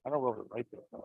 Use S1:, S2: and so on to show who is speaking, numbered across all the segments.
S1: I don't know if it's right there.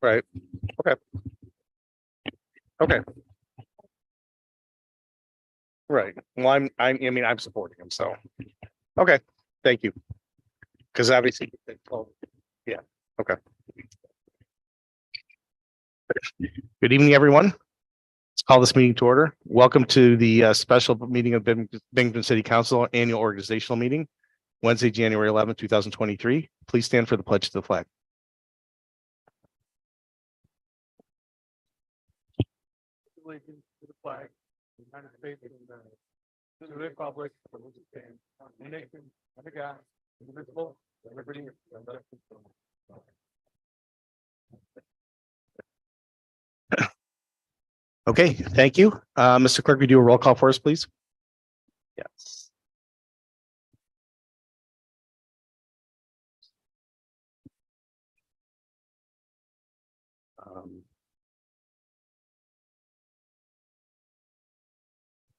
S1: Right. Okay. Okay. Right. Well, I mean, I'm supporting him, so. Okay, thank you. Because obviously, yeah, okay. Good evening, everyone. Let's call this meeting to order. Welcome to the special meeting of Binghamton City Council Annual Organizational Meeting, Wednesday, January 11th, 2023. Please stand for the pledge to the flag. Allegiance to the flag, United States of America, to the republic for which it stands, one nation, under God, indivisible, with liberty and justice for all. Okay, thank you. Mr. Clerk, would you do a roll call for us, please? Yes.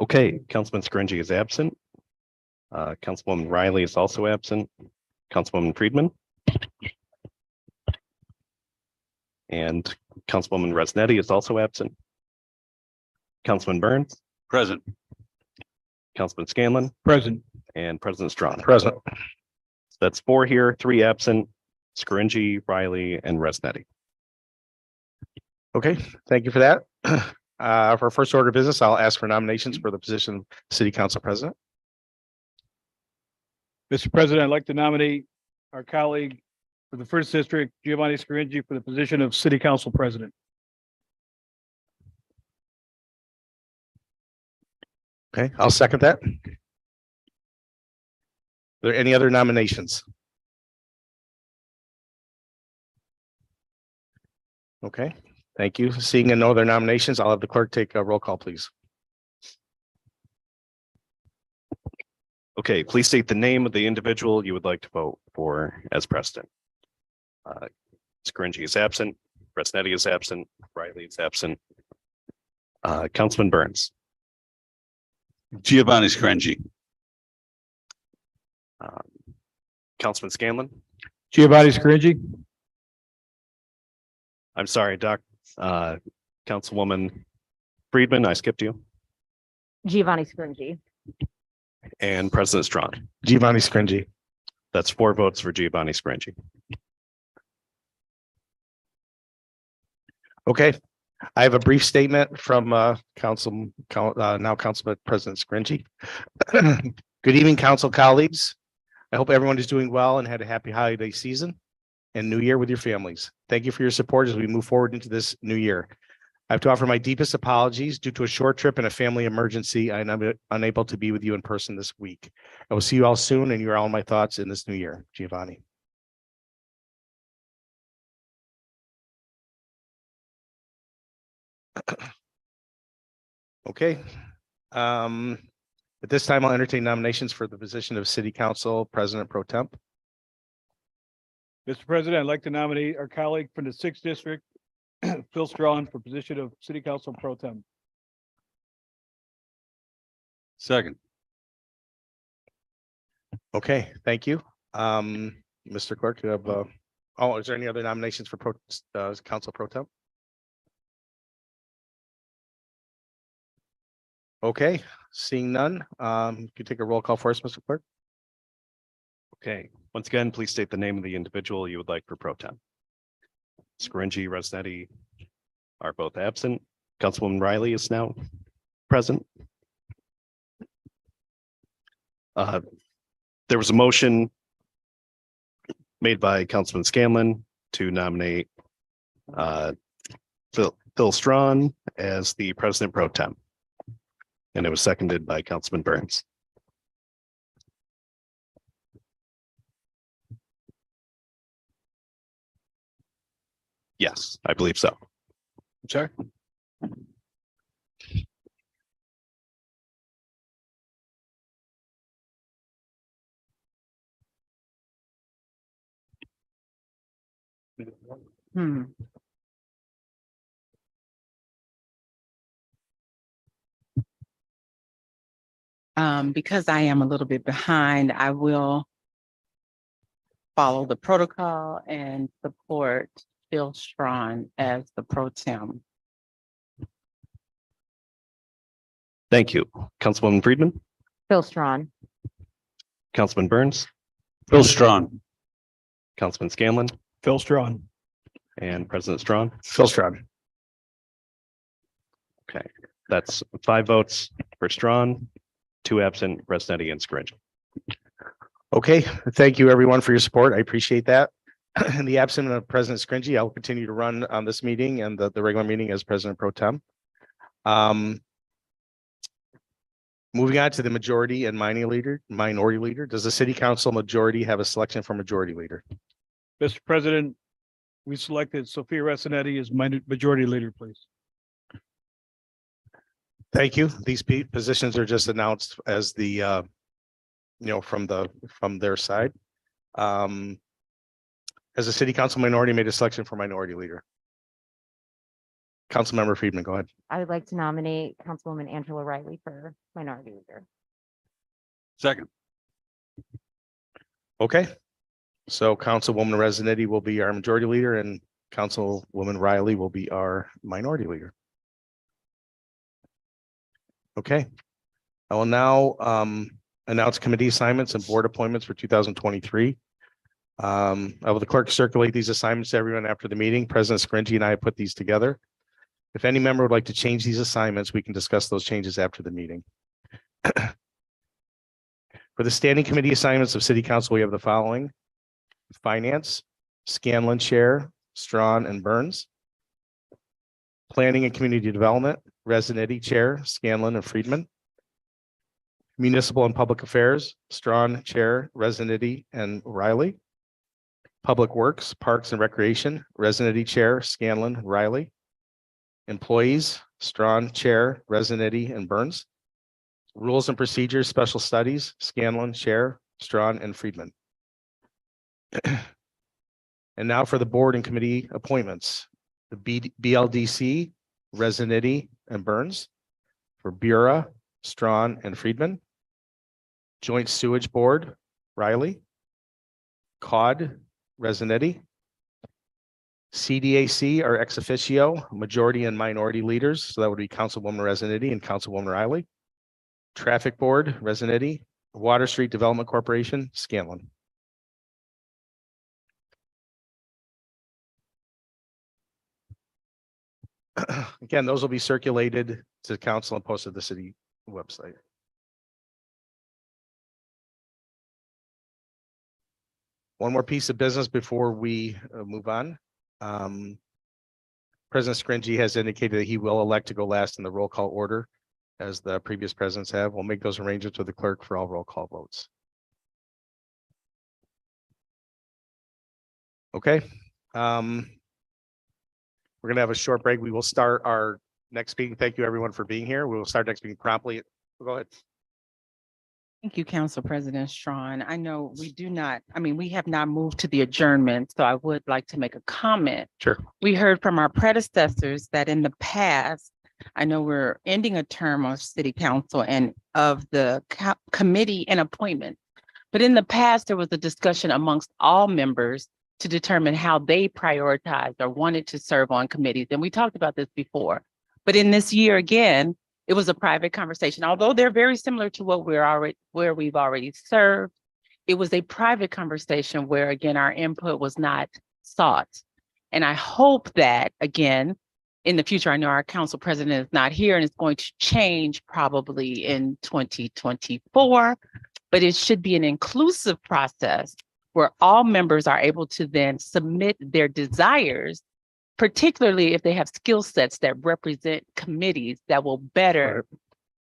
S2: Okay, Councilman Scaringi is absent. Councilwoman Riley is also absent. Councilwoman Friedman. and Councilwoman Resnetti is also absent. Councilman Burns,
S3: Present.
S2: Councilman Scanlon,
S4: Present.
S2: and President Strong.
S1: Present.
S2: That's 4 here, 3 absent, Scaringi, Riley, and Resnetti.
S1: Okay, thank you for that. For our first order of business, I'll ask for nominations for the position of City Council President.
S4: Mr. President, I'd like to nominate our colleague for the first district, Giovanni Scaringi, for the position of City Council President.
S1: Okay, I'll second that. Are there any other nominations? Okay, thank you. Seeing no other nominations, I'll have the clerk take a roll call, please.
S2: Okay, please state the name of the individual you would like to vote for as president. Scaringi is absent, Resnetti is absent, Riley is absent. Councilman Burns,
S3: Giovanni Scaringi.
S2: Councilman Scanlon.
S4: Giovanni Scaringi.
S2: I'm sorry, Councilwoman Friedman, I skipped you,
S5: Giovanni Scaringi.
S2: and President Strong.
S1: Giovanni Scaringi.
S2: That's 4 votes for Giovanni Scaringi.
S1: Okay, I have a brief statement from now Council President Scaringi. Good evening, council colleagues. I hope everyone is doing well and had a happy holiday season and new year with your families. Thank you for your support as we move forward into this new year. I have to offer my deepest apologies due to a short trip and a family emergency. I am unable to be with you in person this week. I will see you all soon, and you're all in my thoughts in this new year. Giovanni. Okay. At this time, I'll entertain nominations for the position of City Council President Pro Temp.
S4: Mr. President, I'd like to nominate our colleague from the sixth district, Phil Strawn, for position of City Council Pro Tem.
S3: Second.
S1: Okay, thank you. Mr. Clerk, you have, is there any other nominations for Council Pro Temp? Okay, seeing none, you can take a roll call for us, Mr. Clerk.
S2: Okay, once again, please state the name of the individual you would like for pro tem. Scaringi, Resnetti are both absent. Councilwoman Riley is now present. There was a motion made by Councilman Scanlon to nominate Phil Strawn as the president pro tem. And it was seconded by Councilman Burns. Yes, I believe so.
S4: Sorry.
S6: Because I am a little bit behind, I will follow the protocol and support Phil Strawn as the pro tem.
S2: Thank you. Councilwoman Friedman,
S5: Phil Strawn.
S2: Councilman Burns,
S3: Phil Strawn.
S2: Councilman Scanlon,
S4: Phil Strawn.
S2: and President Strong.
S1: Phil Strawn.
S2: Okay, that's 5 votes for Strawn, 2 absent, Resnetti and Scaringi.
S1: Okay, thank you everyone for your support. I appreciate that. In the absence of President Scaringi, I will continue to run on this meeting and the regular meeting as President Pro Tem. Moving on to the majority and minority leader. Does the City Council majority have a selection for majority leader?
S4: Mr. President, we selected Sophia Ressinetti as majority leader, please.
S1: Thank you. These positions are just announced as the from their side. Has the City Council minority made a selection for minority leader? Councilmember Friedman, go ahead.
S5: I would like to nominate Councilwoman Angela Riley for minority leader.
S3: Second.
S1: Okay. So Councilwoman Resnetti will be our majority leader and Councilwoman Riley will be our minority leader. Okay. I will now announce committee assignments and board appointments for 2023. I will the clerk circulate these assignments to everyone after the meeting. President Scringey and I have put these together. If any member would like to change these assignments, we can discuss those changes after the meeting. For the standing committee assignments of City Council, we have the following: Finance, Scanlon Chair, Strawn and Burns. Planning and Community Development, Resinetti Chair, Scanlon and Friedman. Municipal and Public Affairs, Strawn Chair, Resinetti and Riley. Public Works, Parks and Recreation, Resinetti Chair, Scanlon, Riley. Employees, Strawn Chair, Resinetti and Burns. Rules and Procedures, Special Studies, Scanlon Chair, Strawn and Friedman. And now for the board and committee appointments. The BLDC, Resinetti and Burns. For Bureau, Strawn and Friedman. Joint Sewage Board, Riley. COD, Resinetti. CDAC are ex officio, majority and minority leaders. So that would be Councilwoman Resinetti and Councilwoman Riley. Traffic Board, Resinetti. Water Street Development Corporation, Scanlon. Again, those will be circulated to council and posted to the city website. One more piece of business before we move on. President Scringey has indicated that he will elect to go last in the roll call order, as the previous presidents have. We'll make those arrangements with the clerk for all roll call votes. Okay. We're going to have a short break. We will start our next meeting. Thank you, everyone, for being here. We will start next meeting promptly. Go ahead.
S6: Thank you, Council President Strawn. I know we have not moved to the adjournment, so I would like to make a comment.
S1: Sure.
S6: We heard from our predecessors that in the past, I know we're ending a term of city council and of the committee and appointment. But in the past, there was a discussion amongst all members to determine how they prioritized or wanted to serve on committees. And we talked about this before. But in this year, again, it was a private conversation. Although they're very similar to what where we've already served, it was a private conversation where, again, our input was not sought. And I hope that, again, in the future, I know our council president is not here and it's going to change probably in 2024, but it should be an inclusive process where all members are able to then submit their desires, particularly if they have skill sets that represent committees that will better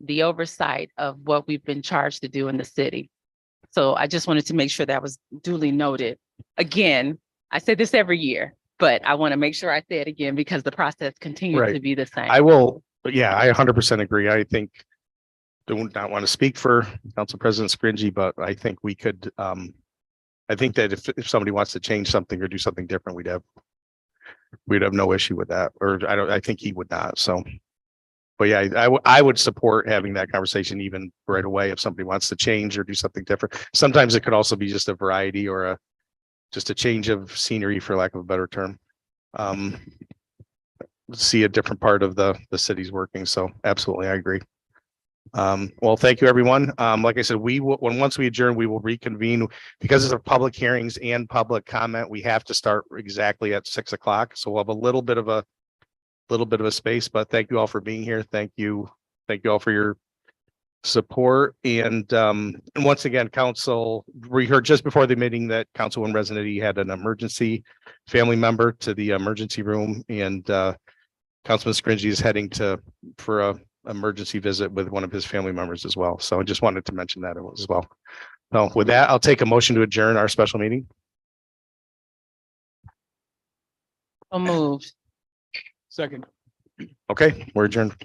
S6: the oversight of what we've been charged to do in the city. So I just wanted to make sure that was duly noted. Again, I say this every year, but I want to make sure I say it again because the process continues
S1: Right.
S6: to be the same.
S1: I will, yeah, I 100% agree. I think, do not want to speak for Council President Scringey, but I think we could, I think that if somebody wants to change something or do something different, we'd have no issue with that, or I think he would not. So, but yeah, I would support having that conversation even right away if somebody wants to change or do something different. Sometimes it could also be just a variety or just a change of scenery, for lack of a better term. See a different part of the city's working. So absolutely, I agree. Well, thank you, everyone. Like I said, once we adjourn, we will reconvene because it's a public hearings and public comment. We have to start exactly at 6 o'clock. So we'll have a little bit of a space, but thank you all for being here. Thank you all for your support. And once again, council, we heard just before the meeting that Councilwoman Resinetti had an emergency family member to the emergency room, and Councilman Scringey is heading for a emergency visit with one of his family members as well. So I just wanted to mention that as well. So with that, I'll take a motion to adjourn our special meeting.
S6: So moved.
S4: Second.
S1: Okay, we're adjourned.